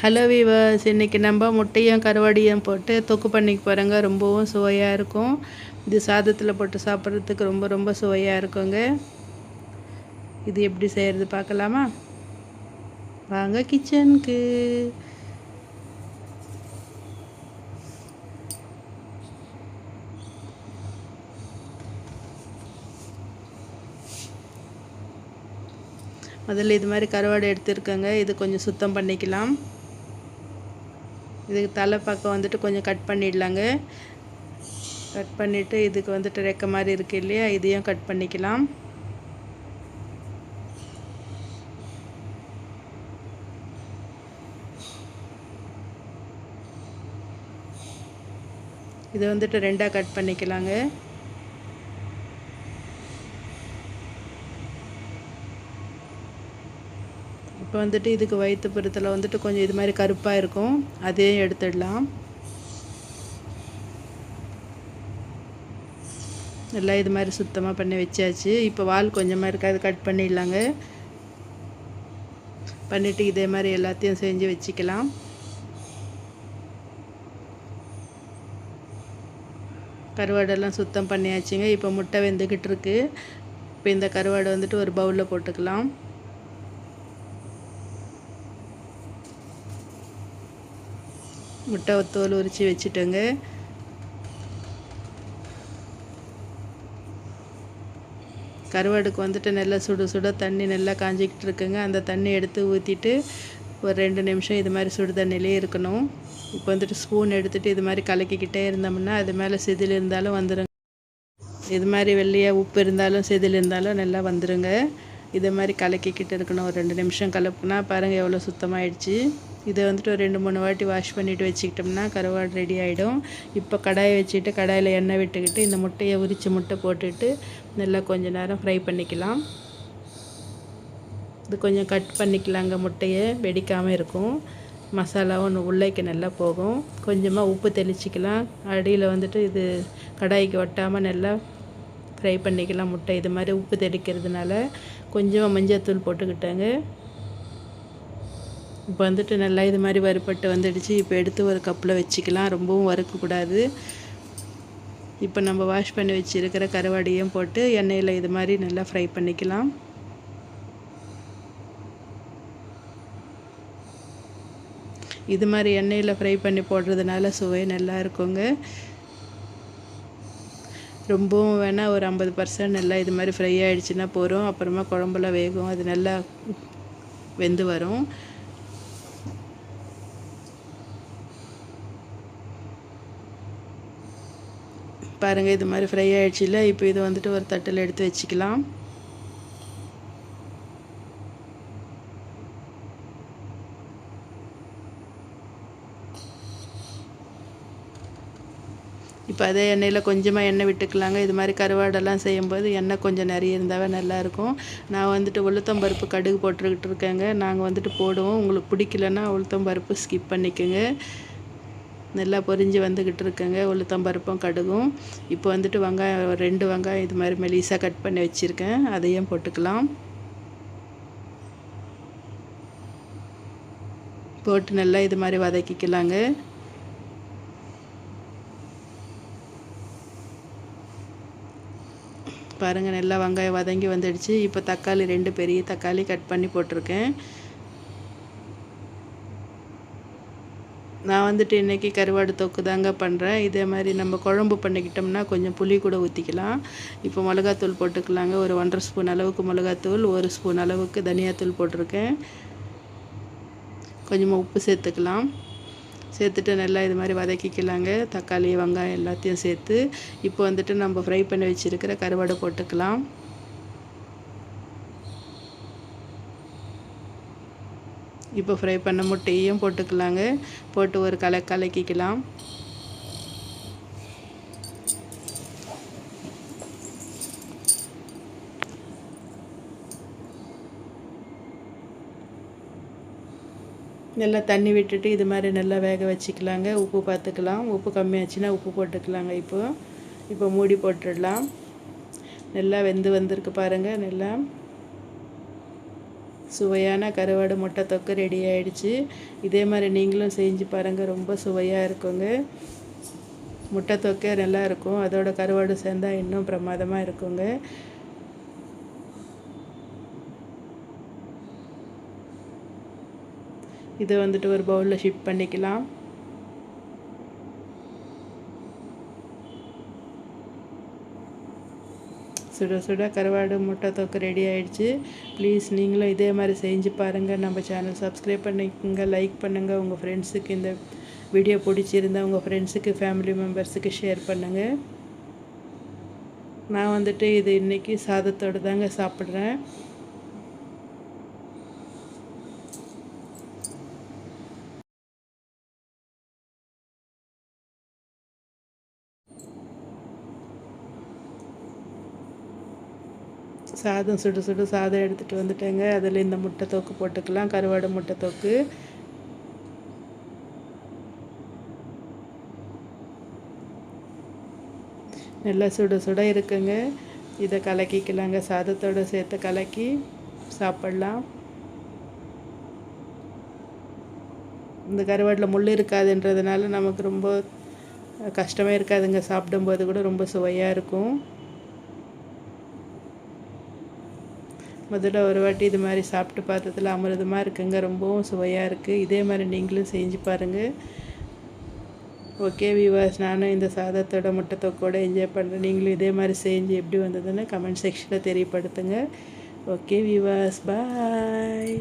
Hello viewers, இன்றைக்கி நம்ம முட்டையும் கருவாடியும் போட்டு தொக்கு பண்ணிக்க போகிறோங்க. ரொம்பவும் சுவையாக இருக்கும். இது சாதத்தில் போட்டு சாப்பிட்றதுக்கு ரொம்ப ரொம்ப சுவையாக இருக்குங்க. இது எப்படி செய்கிறது பார்க்கலாமா? வாங்க கிச்சனுக்கு. முதல்ல இது மாதிரி கருவாடு எடுத்துருக்கோங்க. இது கொஞ்சம் சுத்தம் பண்ணிக்கலாம். இதுக்கு தலை பக்கம் வந்துட்டு கொஞ்சம் கட் பண்ணிடலாங்க. கட் பண்ணிவிட்டு இதுக்கு வந்துட்டு ரெக்க மாதிரி இருக்குது இல்லையா, இதையும் கட் பண்ணிக்கலாம். இதை வந்துட்டு ரெண்டாக கட் பண்ணிக்கலாங்க. இப்போ வந்துட்டு இதுக்கு வயிற்று புறத்தில் வந்துட்டு கொஞ்சம் இது மாதிரி கருப்பாக இருக்கும், அதையும் எடுத்துடலாம். எல்லாம் இது மாதிரி சுத்தமாக பண்ணி வச்சாச்சு. இப்போ வால் கொஞ்சமாக இருக்குது, அது கட் பண்ணிடலாங்க. பண்ணிவிட்டு இதே மாதிரி எல்லாத்தையும் செஞ்சு வச்சுக்கலாம். கருவாடெல்லாம் சுத்தம் பண்ணியாச்சுங்க. இப்போ முட்டை வெந்துக்கிட்டு இருக்கு. இப்போ இந்த கருவாடை வந்துட்டு ஒரு பவுலில் போட்டுக்கலாம். முட்டை தோல் உரித்து வச்சுட்டேங்க. கருவாடுக்கு வந்துட்டு நல்லா சுட சுட தண்ணி நல்லா காஞ்சிக்கிட்டு இருக்குங்க. அந்த தண்ணி எடுத்து ஊற்றிட்டு ஒரு 2 நிமிஷம் இது மாதிரி சுடு தண்ணியிலே இருக்கணும். இப்போ வந்துட்டு ஸ்பூன் எடுத்துகிட்டு இது மாதிரி கலக்கிக்கிட்டே இருந்தோம்னா அது மேலே செதில் இருந்தாலும் வந்துடுங்க. இது மாதிரி வெள்ளையாக உப்பு இருந்தாலும் செதில் இருந்தாலும் நல்லா வந்துடுங்க. இதை மாதிரி கலக்கிக்கிட்டு இருக்கணும். ஒரு 2 நிமிஷம் கலப்புனா பாருங்கள் எவ்வளோ சுத்தமாகிடுச்சு. இதை வந்துட்டு ஒரு 2-3 வாட்டி வாஷ் பண்ணிவிட்டு வச்சுக்கிட்டோம்னா கருவாடு ரெடி ஆகிடும். இப்போ கடாயை வச்சுட்டு கடாயில் எண்ணெய் விட்டுக்கிட்டு இந்த முட்டையை உரித்து முட்டை போட்டுட்டு நல்லா கொஞ்சம் நேரம் ஃப்ரை பண்ணிக்கலாம். இது கொஞ்சம் கட் பண்ணிக்கலாங்க. முட்டையை வெடிக்காமல் இருக்கும். மசாலாவும் உள்ளேக்கு நல்லா போகும். கொஞ்சமாக உப்பு தெளிச்சிக்கலாம். அடியில் வந்துட்டு இது கடாய்க்கு ஒட்டாமல் நல்லா ஃப்ரை பண்ணிக்கலாம். முட்டை இது மாதிரி உப்பு தெளிக்கிறதுனால கொஞ்சமாக மஞ்சள் போட்டுக்கிட்டாங்க. இப்போ வந்துட்டு நல்லா இது மாதிரி வறுபட்டு வந்துடுச்சு. இப்போ எடுத்து ஒரு கப்பில் வச்சுக்கலாம். ரொம்பவும் வறுக்கக்கூடாது. இப்போ நம்ம வாஷ் பண்ணி வச்சுருக்கிற கருவாடியும் போட்டு எண்ணெயில் இது மாதிரி நல்லா ஃப்ரை பண்ணிக்கலாம். இது மாதிரி எண்ணெயில் ஃப்ரை பண்ணி போடுறதுனால சுவை நல்லா இருக்குங்க. ரொம்பவும் வேணால் ஒரு 50% நல்லா இது மாதிரி ஃப்ரை ஆகிடுச்சுன்னா போகிறோம். அப்புறமா குழம்புலாம் வேகும், அது நல்லா வெந்து வரும். பாருங்கள் இது மாதிரி ஃப்ரை ஆகிடுச்சு இல்லை. இப்போ இது வந்துட்டு ஒரு தட்டில் எடுத்து வச்சுக்கலாம். இப்போ அதே எண்ணெயில் கொஞ்சமாக எண்ணெய் விட்டுக்கலாங்க. இது மாதிரி கருவாடெல்லாம் செய்யும்போது எண்ணெய் கொஞ்சம் நிறைய இருந்தாவே நல்லாயிருக்கும். நான் வந்துட்டு உளுத்தம்பருப்பு கடுகு போட்டுக்கிட்டு இருக்கேங்க. நாங்கள் வந்துட்டு போடுவோம். உங்களுக்கு பிடிக்கலன்னா உளுத்தம்பருப்பு ஸ்கிப் பண்ணிக்கோங்க. நல்லா பொரிஞ்சு வந்துக்கிட்டு இருக்குங்க உளுத்தம்பருப்பும் கடுகும். இப்போ வந்துட்டு வெங்காயம் 2 வெங்காயம் இது மாதிரி மெலிசாக கட் பண்ணி வச்சுருக்கேன், அதையும் போட்டுக்கலாம். போட்டு நல்லா இது மாதிரி வதக்கிக்கலாங்க. பாருங்கள் நல்லா வெங்காயம் வதங்கி வந்துடுச்சு. இப்போ தக்காளி 2 பெரிய தக்காளி கட் பண்ணி போட்டிருக்கேன். நான் வந்துட்டு இன்றைக்கி கருவாடு தொக்கு தாங்க பண்ணுறேன். இதே மாதிரி நம்ம குழம்பு பண்ணிக்கிட்டோம்னா கொஞ்சம் புளி கூட ஊற்றிக்கலாம். இப்போ மிளகாத்தூள் போட்டுக்கலாங்க. ஒரு 1½ ஸ்பூன் அளவுக்கு மிளகாத்தூள், 1 ஸ்பூன் அளவுக்கு தனியாத்தூள் போட்டிருக்கேன். கொஞ்சமாக உப்பு சேர்த்துக்கலாம். சேர்த்துட்டு நல்லா இது மாதிரி வதக்கிக்கலாங்க. தக்காளி வெங்காயம் எல்லாத்தையும் சேர்த்து இப்போ வந்துட்டு நம்ம ஃப்ரை பண்ணி வச்சுருக்கிற கருவாடை போட்டுக்கலாம். இப்போ ஃப்ரை பண்ண முட்டையும் போட்டுக்கலாங்க. போட்டு ஒரு கலக்கிக்கலாம். நல்லா தண்ணி விட்டுட்டு இது மாதிரி நல்லா வேக வச்சுக்கலாங்க. உப்பு பார்த்துக்கலாம். உப்பு கம்மியாச்சுன்னா உப்பு போட்டுக்கலாங்க. இப்போ மூடி போட்டுடலாம். நல்லா வெந்து வந்திருக்கு பாருங்கள். நல்லா சுவையான கருவாடு முட்டை தொக்கு ரெடி ஆகிடுச்சு. இதே மாதிரி நீங்களும் செஞ்சு பாருங்கள், ரொம்ப சுவையாக இருக்குங்க. முட்டை தொக்கே நல்லா இருக்கும், அதோட கருவாடு சேர்ந்தால் இன்னும் பிரமாதமாக இருக்குங்க. இதை வந்துட்டு ஒரு பவுலில் ஷிஃப்ட் பண்ணிக்கலாம். சுட சுட கருவாடு முட்டை தொக்கு ரெடி ஆகிடுச்சு. ப்ளீஸ் நீங்களும் இதே மாதிரி செஞ்சு பாருங்கள். நம்ம சேனல் சப்ஸ்கிரைப் பண்ணிக்கோங்க, லைக் பண்ணுங்கள். உங்கள் ஃப்ரெண்ட்ஸுக்கு இந்த வீடியோ பிடிச்சிருந்தால் உங்கள் ஃப்ரெண்ட்ஸுக்கு ஃபேமிலி மெம்பர்ஸுக்கு ஷேர் பண்ணுங்கள். நான் வந்துட்டு இது இன்றைக்கி சாதத்தோடு தாங்க சாப்பிட்றேன். சாதம் சுடு சுடு சாதம் எடுத்துகிட்டு வந்துட்டேங்க. அதில் இந்த முட்டை தொக்கு போட்டுக்கலாம், கருவாடு முட்டை தொக்கு. நல்லா சுட சுட இருக்குங்க. இதை கலக்கிக்கலாங்க, சாதத்தோடு சேர்த்து கலக்கி சாப்பிட்லாம். இந்த கருவாட்டில் முள் இருக்காதுன்றதுனால நமக்கு ரொம்ப கஷ்டமே இருக்காதுங்க. சாப்பிடும்போது கூட ரொம்ப சுவையாக இருக்கும். முதல்ல ஒரு வாட்டி இது மாதிரி சாப்பிட்டு பார்த்ததில் அமிர்தமாக இருக்குங்க, ரொம்பவும் சுவையாக இருக்குது. இதே மாதிரி நீங்களும் செஞ்சு பாருங்கள். ஓகே வியூவர்ஸ், நானும் இந்த சாதத்தோட முட்டை தொக்கோடு என்ஜாய் பண்ணுறேன். நீங்களும் இதே மாதிரி செஞ்சு எப்படி வந்ததுன்னு கமெண்ட் செக்ஷனில் தெரியப்படுத்துங்க. ஓகே வியூவர்ஸ், பாய்.